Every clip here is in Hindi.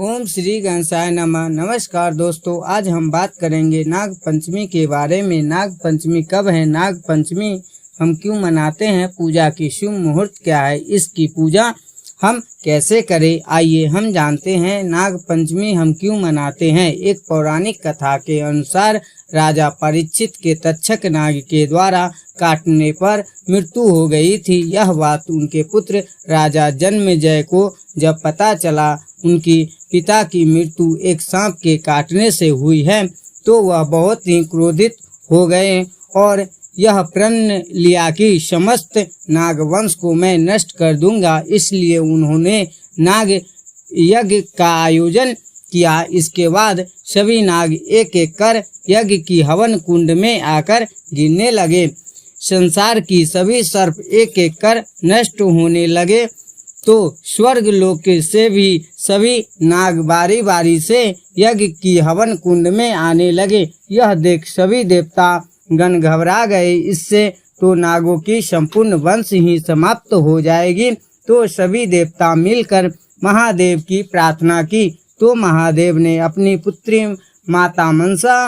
ओम श्री गणेशाय नमः। नमस्कार दोस्तों, आज हम बात करेंगे नाग पंचमी के बारे में। नाग पंचमी कब है, नाग पंचमी हम क्यों मनाते हैं, पूजा की शुभ मुहूर्त क्या है, इसकी पूजा हम कैसे करें, आइए हम जानते हैं। नाग पंचमी हम क्यों मनाते हैं। एक पौराणिक कथा के अनुसार राजा परीक्षित के तक्षक नाग के द्वारा काटने पर मृत्यु हो गई थी। यह बात उनके पुत्र राजा जन्मेजय को जब पता चला उनकी पिता की मृत्यु एक सांप के काटने से हुई है, तो वह बहुत ही क्रोधित हो गए और यह प्रण लिया कि समस्त नागवंश को मैं नष्ट कर दूंगा। इसलिए उन्होंने नाग यज्ञ का आयोजन किया। इसके बाद सभी नाग एक एक कर यज्ञ की हवन कुंड में आकर गिरने लगे। संसार की सभी सर्प एक एक कर नष्ट होने लगे, तो स्वर्ग लोक से भी सभी नाग बारी बारी से यज्ञ की हवन कुंड में आने लगे। यह देख सभी देवता गण घबरा गए। इससे तो नागों की संपूर्ण वंश ही समाप्त हो जाएगी। तो सभी देवता मिलकर महादेव की प्रार्थना की, तो महादेव ने अपनी पुत्री माता मनसा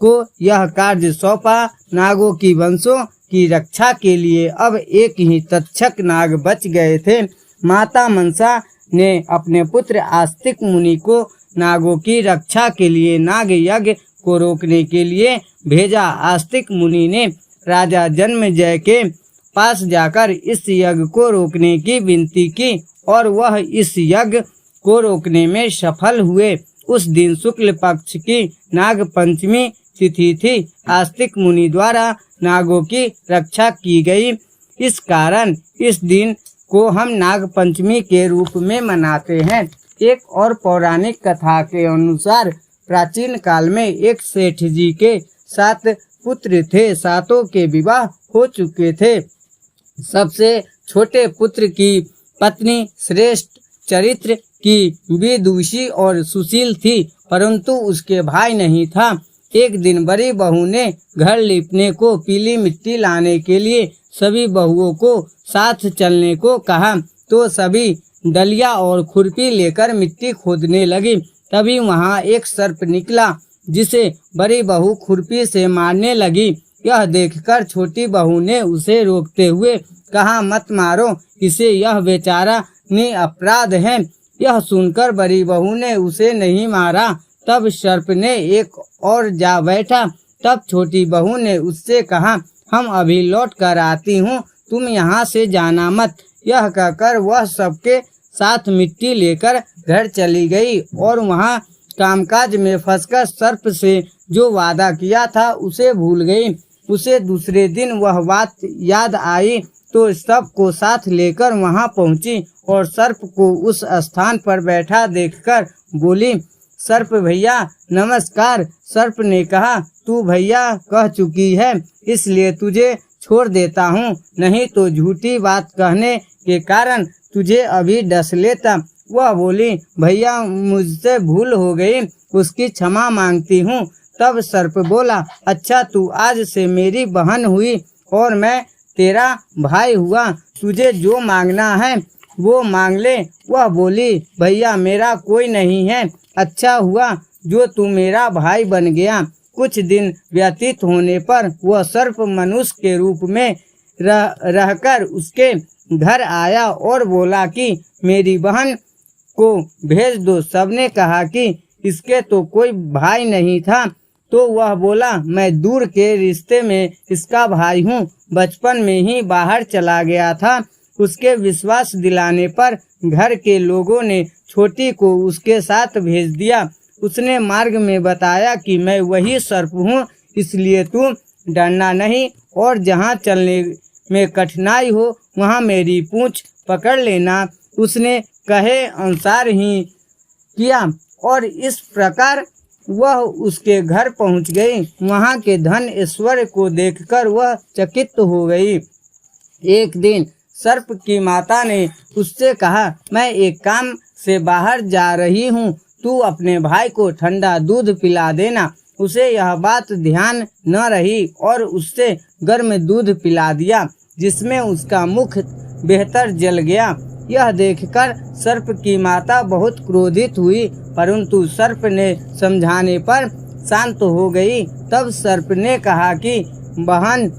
को यह कार्य सौंपा। नागों की वंशों की रक्षा के लिए अब एक ही तक्षक नाग बच गए थे। माता मनसा ने अपने पुत्र आस्तिक मुनि को नागों की रक्षा के लिए नाग यज्ञ को रोकने के लिए भेजा। आस्तिक मुनि ने राजा जन्मेजय के पास जाकर इस यज्ञ को रोकने की विनती की और वह इस यज्ञ को रोकने में सफल हुए। उस दिन शुक्ल पक्ष की नाग पंचमी तिथि थी। आस्तिक मुनि द्वारा नागों की रक्षा की गई। इस कारण इस दिन को हम नाग पंचमी के रूप में मनाते हैं। एक और पौराणिक कथा के अनुसार प्राचीन काल में एक सेठ जी के 7 पुत्र थे। सातों के विवाह हो चुके थे। सबसे छोटे पुत्र की पत्नी श्रेष्ठ चरित्र की विदुषी और सुशील थी, परंतु उसके भाई नहीं था। एक दिन बड़ी बहू ने घर लिपने को पीली मिट्टी लाने के लिए सभी बहुओं को साथ चलने को कहा, तो सभी डलिया और खुरपी लेकर मिट्टी खोदने लगी। तभी वहां एक सर्प निकला, जिसे बड़ी बहू खुरपी से मारने लगी। यह देखकर छोटी बहू ने उसे रोकते हुए कहा, मत मारो इसे, यह बेचारा निरपराध है। यह सुनकर बड़ी बहू ने उसे नहीं मारा। तब सर्प ने एक और जा बैठा। तब छोटी बहू ने उससे कहा, हम अभी लौट कर आती हूँ, तुम यहाँ से जाना मत। यह कहकर वह सबके साथ मिट्टी लेकर घर चली गई और वहाँ कामकाज में फंसकर सर्प से जो वादा किया था उसे भूल गई। उसे दूसरे दिन वह बात याद आई, तो सबको साथ लेकर वहाँ पहुँची और सर्प को उस स्थान पर बैठा देखकर बोली, सर्प भैया नमस्कार। सर्प ने कहा, तू भैया कह चुकी है, इसलिए तुझे छोड़ देता हूँ, नहीं तो झूठी बात कहने के कारण तुझे अभी डस लेता। वह बोली, भैया मुझसे भूल हो गई, उसकी क्षमा मांगती हूँ। तब सर्प बोला, अच्छा तू आज से मेरी बहन हुई और मैं तेरा भाई हुआ, तुझे जो मांगना है वो मांग ले। वह बोली, भैया मेरा कोई नहीं है, अच्छा हुआ जो तू मेरा भाई बन गया। कुछ दिन व्यतीत होने पर वह सर्प मनुष्य के रूप में रहकर उसके घर आया और बोला कि मेरी बहन को भेज दो। सबने कहा कि इसके तो कोई भाई नहीं था, तो वह बोला, मैं दूर के रिश्ते में इसका भाई हूँ, बचपन में ही बाहर चला गया था। उसके विश्वास दिलाने पर घर के लोगों ने छोटी को उसके साथ भेज दिया। उसने मार्ग में बताया कि मैं वही सर्प हूँ, इसलिए तू डरना नहीं और जहाँ चलने में कठिनाई हो वहाँ मेरी पूंछ पकड़ लेना। उसने कहे अनुसार ही किया और इस प्रकार वह उसके घर पहुँच गई। वहाँ के धन ऐश्वर्य को देखकर वह चकित हो गई। एक दिन सर्प की माता ने उससे कहा, मैं एक काम से बाहर जा रही हूँ, तू अपने भाई को ठंडा दूध पिला देना। उसे यह बात ध्यान न रही और उससे गर्म दूध पिला दिया, जिसमें उसका मुख बेहतर जल गया। यह देखकर सर्प की माता बहुत क्रोधित हुई, परंतु सर्प ने समझाने पर शांत हो गई। तब सर्प ने कहा कि बहन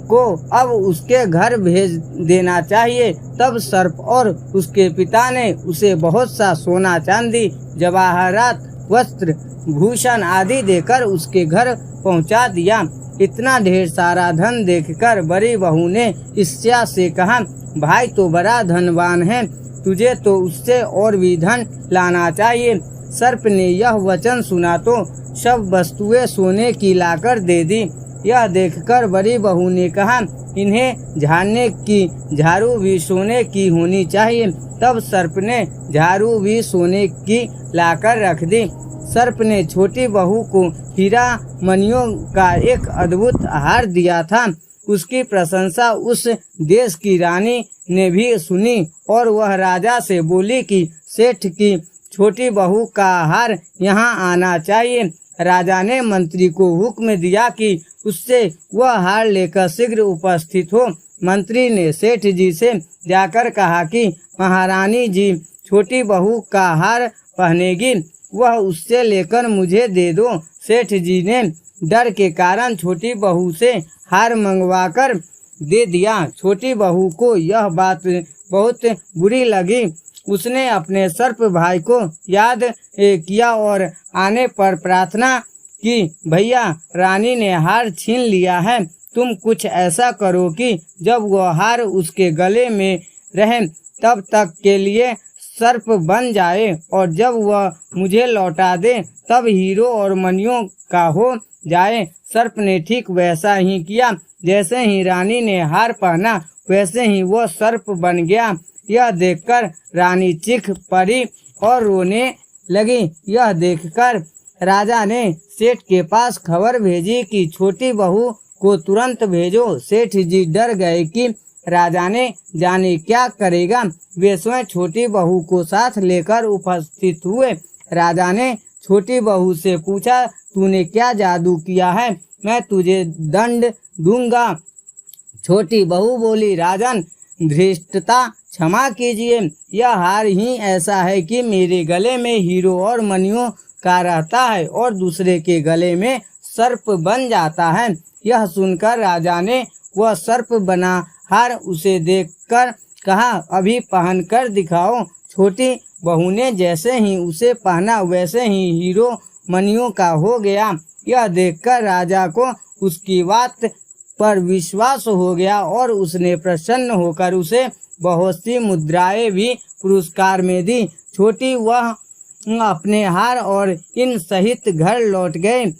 को अब उसके घर भेज देना चाहिए। तब सर्प और उसके पिता ने उसे बहुत सा सोना चांदी, जवाहरात, वस्त्र, भूषण आदि देकर उसके घर पहुंचा दिया। इतना ढेर सारा धन देखकर बड़ी बहू ने ईर्ष्या से कहा, भाई तो बड़ा धनवान है, तुझे तो उससे और भी धन लाना चाहिए। सर्प ने यह वचन सुना तो सब वस्तुएं सोने की लाकर दे दी। यह देखकर बड़ी बहू ने कहा, इन्हें झाड़ने की झाड़ू भी सोने की होनी चाहिए। तब सर्प ने झाड़ू भी सोने की लाकर रख दी। सर्प ने छोटी बहू को हीरा मणियों का एक अद्भुत हार दिया था। उसकी प्रशंसा उस देश की रानी ने भी सुनी और वह राजा से बोली कि सेठ की छोटी बहू का हार यहाँ आना चाहिए। राजा ने मंत्री को हुक्म दिया कि उससे वह हार लेकर शीघ्र उपस्थित हो। मंत्री ने सेठ जी से जाकर कहा कि महारानी जी छोटी बहू का हार पहनेगी, वह उससे लेकर मुझे दे दो। सेठ जी ने डर के कारण छोटी बहू से हार मंगवाकर दे दिया। छोटी बहू को यह बात बहुत बुरी लगी। उसने अपने सर्प भाई को याद किया और आने पर प्रार्थना कि भैया, रानी ने हार छीन लिया है, तुम कुछ ऐसा करो कि जब वह हार उसके गले में रहे तब तक के लिए सर्प बन जाए, और जब वह मुझे लौटा दे तब हीरो और मणियों का हो जाए। सर्प ने ठीक वैसा ही किया। जैसे ही रानी ने हार पहना वैसे ही वह सर्प बन गया। यह देखकर रानी चीख पड़ी और रोने लगी। यह देखकर राजा ने सेठ के पास खबर भेजी कि छोटी बहू को तुरंत भेजो। सेठ जी डर गए कि राजा ने जाने क्या करेगा। वे स्वयं छोटी बहू को साथ लेकर उपस्थित हुए। राजा ने छोटी बहू से पूछा, तूने क्या जादू किया है? मैं तुझे दंड दूंगा। छोटी बहू बोली, राजन, धृष्टता क्षमा कीजिए, यह हार ही ऐसा है कि मेरे गले में हीरो और मणियों का रहता है और दूसरे के गले में सर्प बन जाता है। यह सुनकर राजा ने वह सर्प बना हार उसे देखकर कहा, अभी पहन कर दिखाओ। छोटी बहू ने जैसे ही उसे पहना वैसे ही हीरो मणियों का हो गया। यह देखकर राजा को उसकी बात पर विश्वास हो गया और उसने प्रसन्न होकर उसे बहुत सी मुद्राएं भी पुरस्कार में दी। छोटी वह अपने हार और इन सहित घर लौट गए।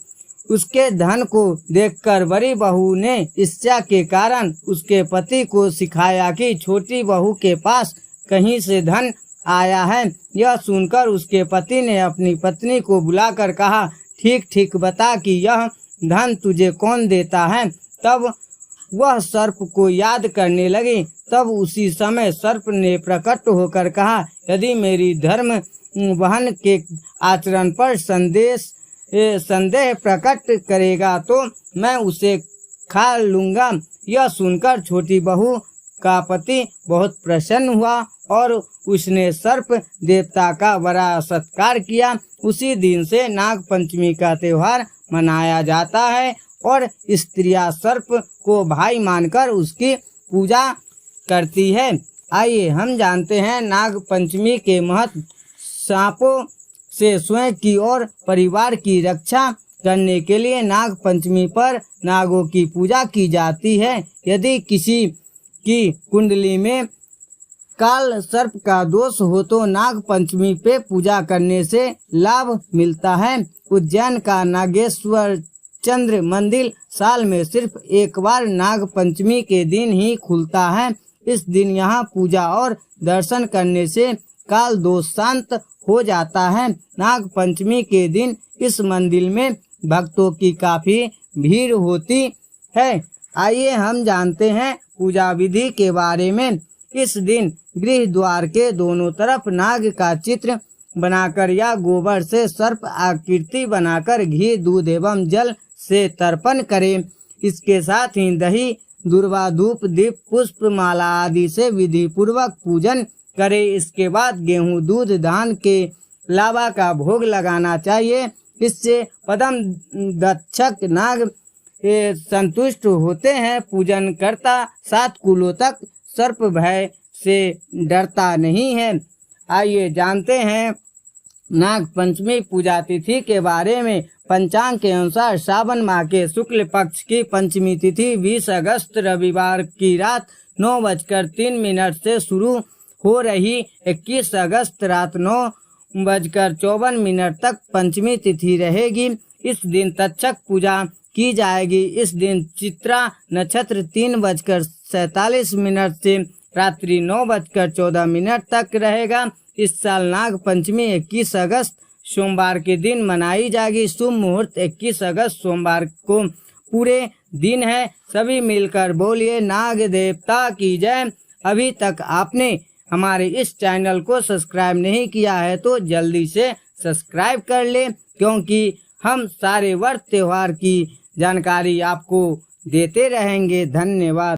उसके धन को देखकर बड़ी बहू ने ईर्ष्या के कारण उसके पति को सिखाया कि छोटी बहू के पास कहीं से धन आया है। यह सुनकर उसके पति ने अपनी पत्नी को बुलाकर कहा, ठीक ठीक बता कि यह धन तुझे कौन देता है। तब वह सर्प को याद करने लगी। तब उसी समय सर्प ने प्रकट होकर कहा, यदि मेरी धर्म बहन के आचरण पर संदेह प्रकट करेगा तो मैं उसे खा लूंगा। यह सुनकर छोटी बहू का पति बहुत प्रसन्न हुआ और उसने सर्प देवता का बड़ा सत्कार किया। उसी दिन से नाग पंचमी का त्योहार मनाया जाता है और स्त्रियां सर्प को भाई मानकर उसकी पूजा करती है। आइए हम जानते हैं नाग पंचमी के महत्व। सांपों से स्वयं की और परिवार की रक्षा करने के लिए नाग पंचमी पर नागों की पूजा की जाती है। यदि किसी की कुंडली में काल सर्प का दोष हो तो नाग पंचमी पे पूजा करने से लाभ मिलता है। उज्जैन का नागेश्वर चंद्र मंदिर साल में सिर्फ एक बार नाग पंचमी के दिन ही खुलता है। इस दिन यहाँ पूजा और दर्शन करने से काल दोष शांत हो जाता है। नाग पंचमी के दिन इस मंदिर में भक्तों की काफी भीड़ होती है। आइए हम जानते हैं पूजा विधि के बारे में। इस दिन गृह द्वार के दोनों तरफ नाग का चित्र बनाकर या गोबर से सर्प आकृति बनाकर घी, दूध एवं जल से तर्पण करें। इसके साथ ही दही, दूर्वा, धूप, दीप, पुष्प, माला आदि से विधि पूर्वक पूजन करे। इसके बाद गेहूं, दूध, धान के लावा का भोग लगाना चाहिए। इससे पदम दक्षक नाग संतुष्ट होते हैं। पूजन करता 7 कुलों तक सर्प भय से डरता नहीं है। आइए जानते हैं नाग पंचमी पूजा तिथि के बारे में। पंचांग के अनुसार सावन माह के शुक्ल पक्ष की पंचमी तिथि 20 अगस्त रविवार की रात 9:03 से शुरू हो रही 21 अगस्त रात 9:54 तक पंचमी तिथि रहेगी। इस दिन तक्षक पूजा की जाएगी। इस दिन चित्रा नक्षत्र 3:47 से रात्रि 9:14 तक रहेगा। इस साल नाग पंचमी 21 अगस्त सोमवार के दिन मनाई जाएगी। शुभ मुहूर्त 21 अगस्त सोमवार को पूरे दिन है। सभी मिलकर बोलिए नाग देवता की जय। अभी तक आपने हमारे इस चैनल को सब्सक्राइब नहीं किया है तो जल्दी से सब्सक्राइब कर ले, क्योंकि हम सारे व्रत त्योहार की जानकारी आपको देते रहेंगे। धन्यवाद।